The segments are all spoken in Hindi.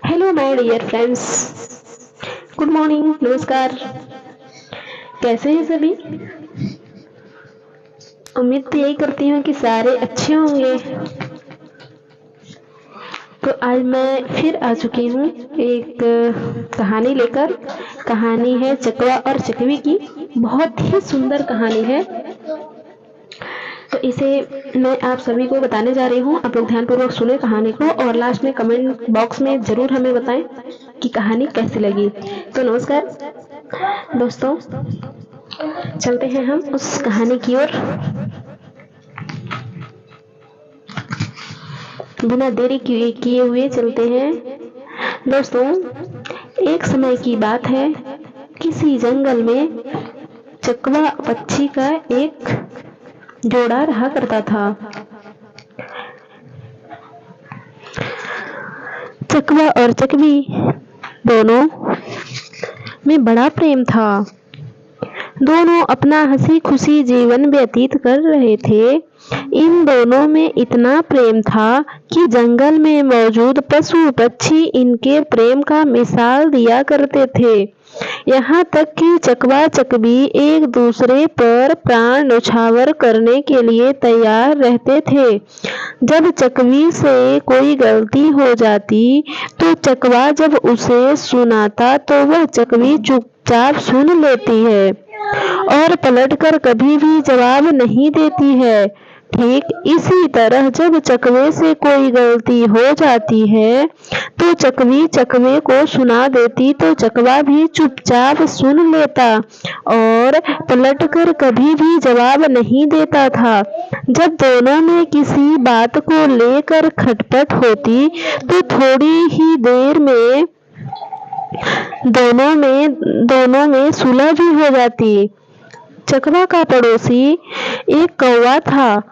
Hello my dear friends, good morning, नमस्कार। कैसे हैं सभी? उम्मीद तो यही करती हूँ कि सारे अच्छे होंगे। तो आज मैं फिर आ चुकी हूँ एक कहानी लेकर। कहानी है चकवा और चकवी की। बहुत ही सुंदर कहानी है। तो इसे मैं आप सभी को बताने जा रही हूँ। आप लोग ध्यानपूर्वक सुने कहानी को और लास्ट में कमेंट बॉक्स में जरूर हमें बताएं कि कहानी कैसी लगी। तो नमस्कार दोस्तों, चलते हैं हम उस कहानी की ओर। बिना देरी किए हुए चलते हैं दोस्तों। एक समय की बात है, किसी जंगल में चकवा पक्षी का एक जोड़ा रहा करता था। चकवा और चकवी दोनों में बड़ा प्रेम था। दोनों अपना हंसी खुशी जीवन व्यतीत कर रहे थे। इन दोनों में इतना प्रेम था कि जंगल में मौजूद पशु पक्षी इनके प्रेम का मिसाल दिया करते थे। यहाँ तक कि चकवा चकवी एक दूसरे पर प्राण न्यौछावर करने के लिए तैयार रहते थे। जब चकवी से कोई गलती हो जाती तो चकवा जब उसे सुनाता तो वह चकवी चुपचाप सुन लेती है और पलटकर कभी भी जवाब नहीं देती है। ठीक इसी तरह जब चकवे से कोई गलती हो जाती है तो चकवी चकवे को सुना देती तो चकवा भी चुपचाप सुन लेता और पलटकर कभी भी जवाब नहीं देता था। जब दोनों में किसी बात को लेकर खटपट होती तो थोड़ी ही देर में दोनों में सुलह भी हो जाती। चकवा का पड़ोसी एक कौवा था।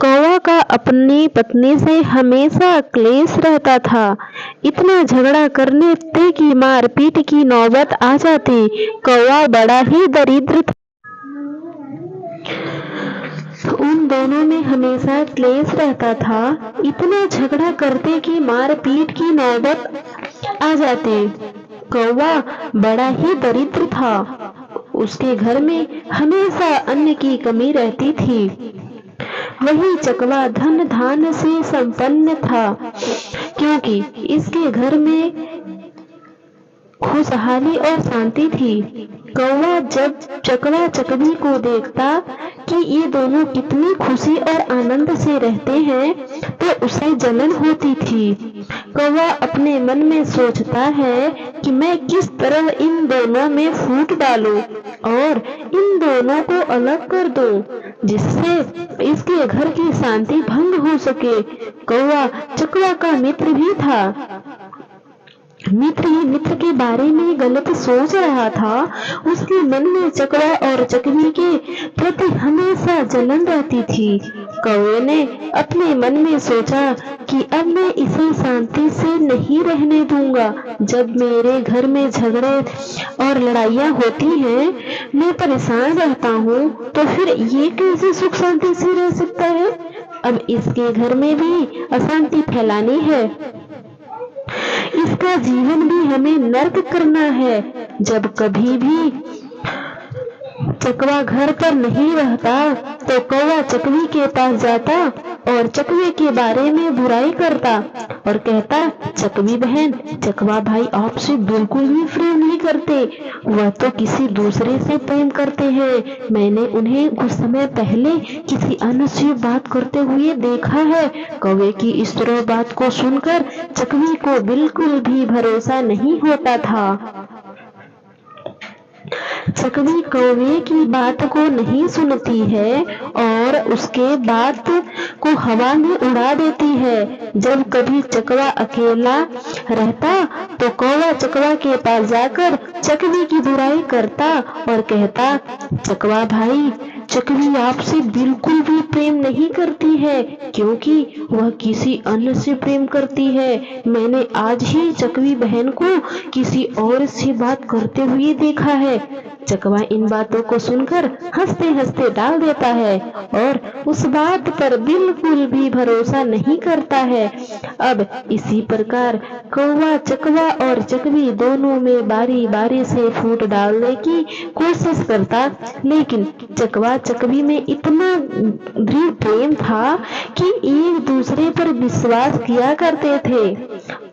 कौवा का अपनी पत्नी से हमेशा क्लेश रहता था। इतना झगड़ा करने ते की मारपीट की नौबत आ जाती। कौवा बड़ा ही दरिद्र था। उन दोनों में हमेशा क्लेश रहता था। इतना झगड़ा करते कि मारपीट की नौबत आ जाती। कौवा बड़ा ही दरिद्र था। उसके घर में हमेशा अन्न की कमी रहती थी। वही चकवा धन धान्य से संपन्न था, क्योंकि इसके घर में खुशहाली और शांति थी। कौवा जब चकवा चकवी को देखता कि ये दोनों कितनी खुशी और आनंद से रहते हैं तो उसे जलन होती थी। कौवा अपने मन में सोचता है कि मैं किस तरह इन दोनों में फूट डालूं और इन दोनों को अलग कर दूं, जिससे इसके घर की शांति भंग हो सके। कौवा चकवा का मित्र भी था। मित्र ही मित्र के बारे में गलत सोच रहा था। उसके मन में चकवा और चकवी के प्रति हमेशा जलन रहती थी। कौवे ने अपने मन में सोचा कि अब मैं इसे शांति से नहीं रहने दूंगा। जब मेरे घर में झगड़े और लड़ाइयाँ होती हैं, मैं परेशान रहता हूँ, तो फिर ये कैसे सुख शांति से रह सकता है। अब इसके घर में भी अशांति फैलानी है। इसका जीवन भी हमें नर्क करना है। जब कभी भी चकवा घर पर नहीं रहता तो कौवा चकवी के पास जाता और चकवे के बारे में बुराई करता और कहता, चकवी बहन, चकवा भाई आपसे बिल्कुल भी प्रेम नहीं करते। वह तो किसी दूसरे से प्रेम करते हैं। मैंने उन्हें कुछ समय पहले किसी अन्य से बात करते हुए देखा है। कौवे की इस तरह बात को सुनकर चकवी को बिल्कुल भी भरोसा नहीं होता था। चकवी कौवे की बात को नहीं सुनती है और उसके बात को हवा में उड़ा देती है। जब कभी चकवा अकेला रहता तो कौवा चकवा के पास जाकर चकवी की बुराई करता और कहता, चकवा भाई, चकवी आपसे बिल्कुल भी प्रेम नहीं करती है, क्योंकि वह किसी अन्य से प्रेम करती है। मैंने आज ही चकवी बहन को किसी और से बात करते हुए देखा है। चकवा इन बातों को सुनकर हंसते हंसते डाल देता है और उस बात पर बिल्कुल भी भरोसा नहीं करता है। अब इसी प्रकार कौवा, चकवा और चकवी दोनों में बारी बारी से फूट डालने की कोशिश करता, लेकिन चकवा चकवी में इतना दृढ़ प्रेम था कि एक दूसरे पर विश्वास किया करते थे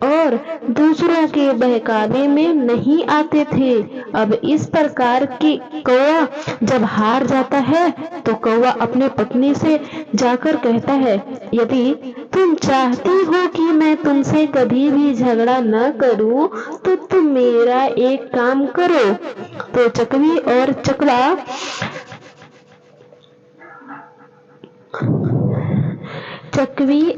और दूसरों के बहकावे में नहीं आते थे। अब इस प्रकार की कौवा जब हार जाता है तो कौवा अपने पत्नी से जाकर कहता है, यदि तुम चाहती हो कि मैं तुमसे कभी भी झगड़ा न करूं तो तुम मेरा एक काम करो। तो चकवी और चकवा चकवी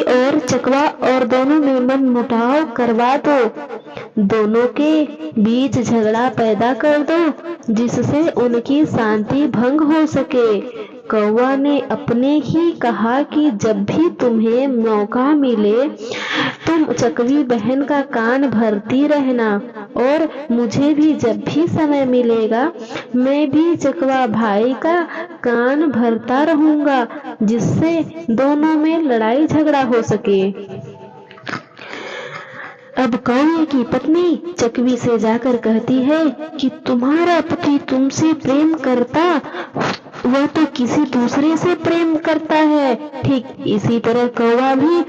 और चकवा और दोनों में मन मुटाव करवा दो, दोनों के बीच झगड़ा पैदा कर दो जिससे उनकी शांति भंग हो सके। कौवा ने अपने ही कहा कि जब भी तुम्हें मौका मिले तुम चकवी बहन का कान भरती रहना और मुझे भी जब भी समय मिलेगा मैं भी चकवा भाई का कान भरता रहूंगा, जिससे दोनों में लड़ाई झगड़ा हो सके। अब कौवे की पत्नी चकवी से जाकर कहती है कि तुम्हारा पति तुमसे प्रेम करता, वह तो किसी दूसरे से प्रेम करता है। ठीक इसी तरह कौवा भी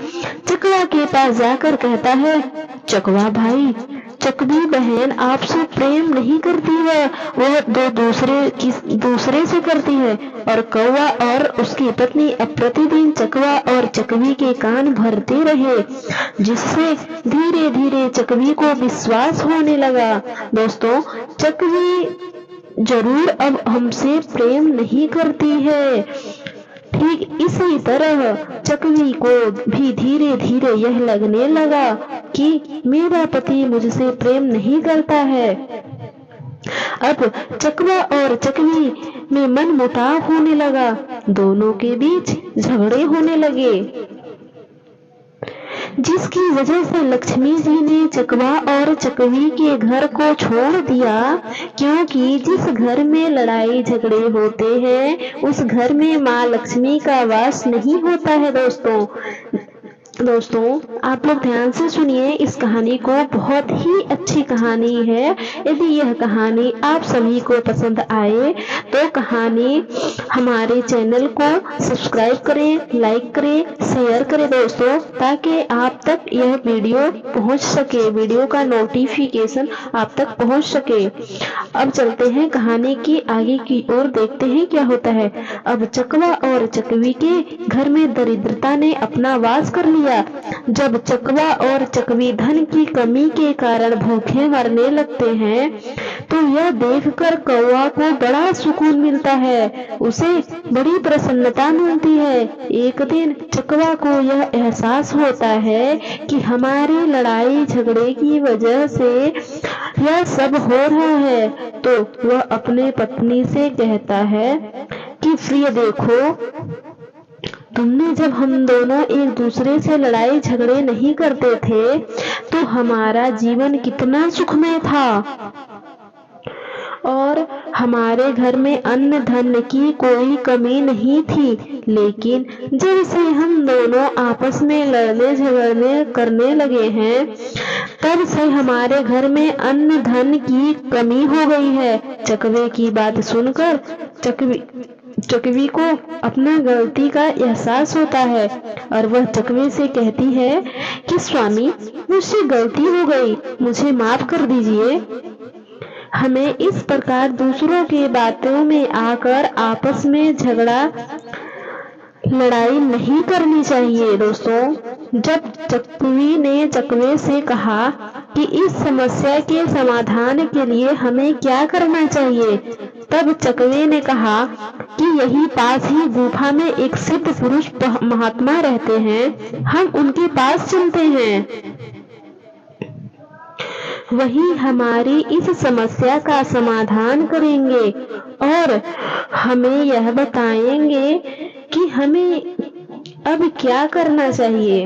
चकवा के पास जाकर कहता है, चकवा भाई, चकवी बहन आपसे प्रेम नहीं करती है, वह दूसरे से करती है। और कौवा और उसकी पत्नी अब प्रतिदिन चकवा और चकवी के कान भरते रहे, जिससे धीरे धीरे चकवी को विश्वास होने लगा। दोस्तों, चकवी जरूर अब हमसे प्रेम नहीं करती है। ठीक इसी तरह चकवी को भी धीरे धीरे यह लगने लगा कि मेरा पति मुझसे प्रेम नहीं करता है। अब चकवा और चकवी में मन मुटाव होने लगा, दोनों के बीच झगड़े होने लगे, जिसकी वजह से लक्ष्मी जी ने चकवा और चकवी के घर को छोड़ दिया, क्योंकि जिस घर में लड़ाई झगड़े होते हैं उस घर में माँ लक्ष्मी का वास नहीं होता है। दोस्तों, आप लोग ध्यान से सुनिए, इस कहानी को बहुत ही अच्छी कहानी है। यदि यह कहानी आप सभी को पसंद आए तो कहानी हमारे चैनल को सब्सक्राइब करें, लाइक करें, शेयर करें दोस्तों, ताकि आप तक यह वीडियो पहुंच सके, वीडियो का नोटिफिकेशन आप तक पहुंच सके। अब चलते हैं कहानी की आगे की ओर, देखते हैं क्या होता है। अब चकवा और चकवी के घर में दरिद्रता ने अपना वास कर लिया। जब चकवा और चकवी धन की कमी के कारण भूखे मरने लगते हैं तो यह देखकर कौवा को बड़ा सुकून मिलता है, उसे बड़ी प्रसन्नता मिलती है। एक दिन चकवा को यह एहसास होता है कि हमारी लड़ाई झगड़े की वजह से यह सब हो रहा है, तो वह अपने पत्नी से कहता है कि प्रिय देखो, तुमने जब हम दोनों एक दूसरे से लड़ाई झगड़े नहीं करते थे तो हमारा जीवन कितना सुखमय था और हमारे घर में अन्न धन की कोई कमी नहीं थी। लेकिन जब से हम दोनों आपस में लड़ने झगड़ने करने लगे हैं तब से हमारे घर में अन्न धन की कमी हो गई है। चकवे की बात सुनकर चकवी को अपना गलती का एहसास होता है और वह चकवे से कहती है कि स्वामी, मुझसे गलती हो गई, मुझे माफ कर दीजिए। हमें इस प्रकार दूसरों के बातों में आकर आपस में झगड़ा लड़ाई नहीं करनी चाहिए। दोस्तों, जब चकवी ने चकवे से कहा कि इस समस्या के समाधान के लिए हमें क्या करना चाहिए, तब चकवे ने कहा कि यही पास ही गुफा में एक सिद्ध पुरुष महात्मा रहते हैं, हम उनके पास चलते हैं। वही हमारी इस समस्या का समाधान करेंगे और हमें यह बताएंगे कि हमें अब क्या करना चाहिए।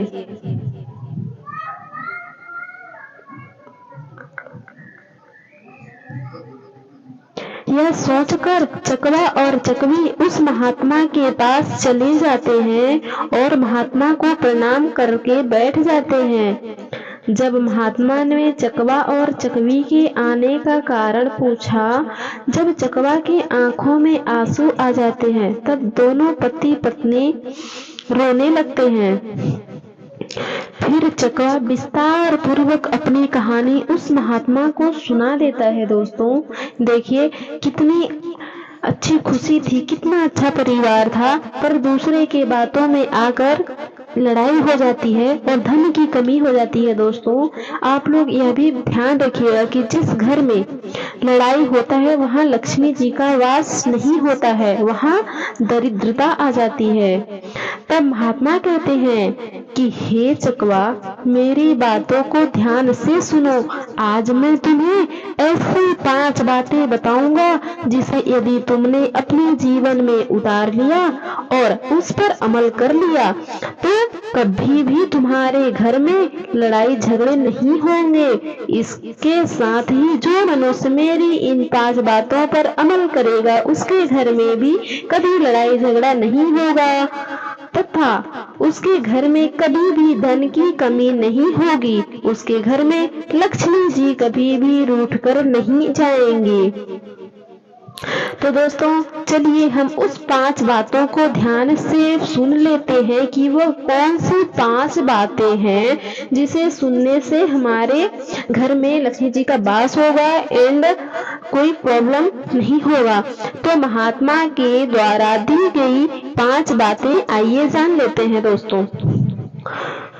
यह सोचकर चकवा और चकवी उस महात्मा के पास चले जाते हैं और महात्मा को प्रणाम करके बैठ जाते हैं। जब महात्मा ने चकवा और चकवी के आने का कारण पूछा, जब चकवा की आंखों में आंसू आ जाते हैं, तब दोनों पति पत्नी रोने लगते हैं। फिर चकवा विस्तार पूर्वक अपनी कहानी उस महात्मा को सुना देता है। दोस्तों देखिए कितनी अच्छी खुशी थी, कितना अच्छा परिवार था, पर दूसरे के बातों में आकर लड़ाई हो जाती है और धन की कमी हो जाती है। दोस्तों आप लोग यह भी ध्यान रखिएगा कि जिस घर में लड़ाई होता है वहाँ लक्ष्मी जी का वास नहीं होता है, वहाँ दरिद्रता आ जाती है। तब महात्मा कहते हैं कि हे चकवा, मेरी बातों को ध्यान से सुनो। आज मैं तुम्हें ऐसी 5 बातें बताऊंगा जिसे यदि तुमने अपने जीवन में उतार लिया और उस पर अमल कर लिया तो कभी भी तुम्हारे घर में लड़ाई झगड़े नहीं होंगे। इसके साथ ही जो मनुष्य मेरी इन 5 बातों पर अमल करेगा उसके घर में भी कभी लड़ाई झगड़ा नहीं होगा तथा उसके घर में कभी भी धन की कमी नहीं होगी। उसके घर में लक्ष्मी जी कभी भी रूठ कर नहीं जाएंगे। तो दोस्तों चलिए हम उस 5 बातों को ध्यान से सुन लेते हैं कि वो कौन सी 5 बातें हैं जिसे सुनने से हमारे घर में लक्ष्मी जी का वास होगा एंड कोई प्रॉब्लम नहीं होगा। तो महात्मा के द्वारा दी गई 5 बातें आइए जान लेते हैं दोस्तों।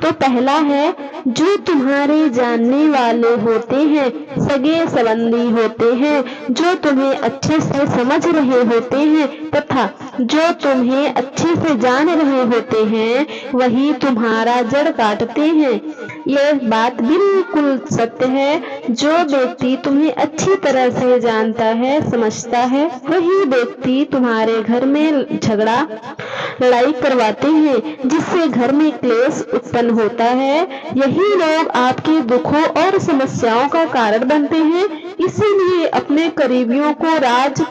तो पहला है, जो तुम्हारे जानने वाले होते हैं, सगे संबंधी होते हैं, जो तुम्हें अच्छे से समझ रहे होते हैं तथा जो तुम्हें अच्छे से जान रहे होते हैं, वही तुम्हारा जड़ काटते हैं। यह बात बिल्कुल सत्य है। जो व्यक्ति तुम्हें अच्छी तरह से जानता है, समझता है, वही व्यक्ति तुम्हारे घर में झगड़ा लड़ाई करवाते हैं, जिससे घर में क्लेश उत्पन्न होता है। यही लोग आपके दुखों और समस्याओं का कारण बनते हैं। इसीलिए अपने करीबियों को राज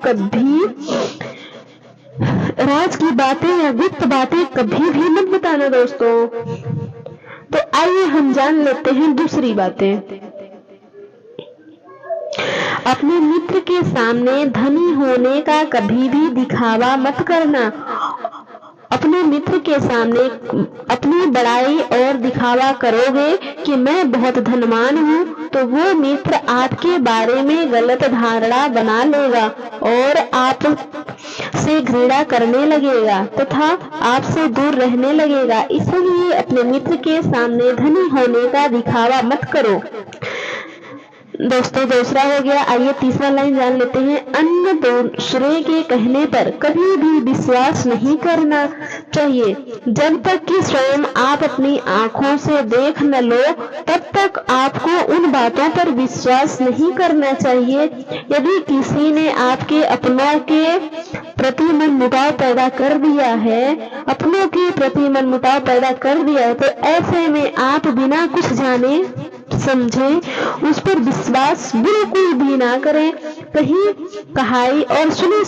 की बातें या गुप्त बातें कभी भी मत बताना दोस्तों। तो आइए हम जान लेते हैं दूसरी बातें। अपने मित्र के सामने धनी होने का कभी भी दिखावा मत करना। अपने मित्र के सामने अपनी बड़ाई और दिखावा करोगे कि मैं बहुत धनवान हूँ, तो वो मित्र आपके बारे में गलत धारणा बना लेगा और आप से घृणा करने लगेगा तथा आपसे दूर रहने लगेगा। इसलिए अपने मित्र के सामने धनी होने का दिखावा मत करो। दोस्तों दूसरा हो गया। आइए तीसरा लाइन जान लेते हैं। अन्य दूसरे के कहने पर कभी भी विश्वास नहीं करना चाहिए। जब तक कि स्वयं आप अपनी आंखों से देख न लो, तब तक आपको उन बातों पर विश्वास नहीं करना चाहिए। यदि किसी ने आपके अपनों के प्रति मनमुटाव पैदा कर दिया है, अपनों के प्रति मनमुटाव पैदा कर दिया है, तो ऐसे में आप बिना कुछ जाने समझे उस पर विश्वास बिल्कुल भी ना करें। कहीं कहाई और सुने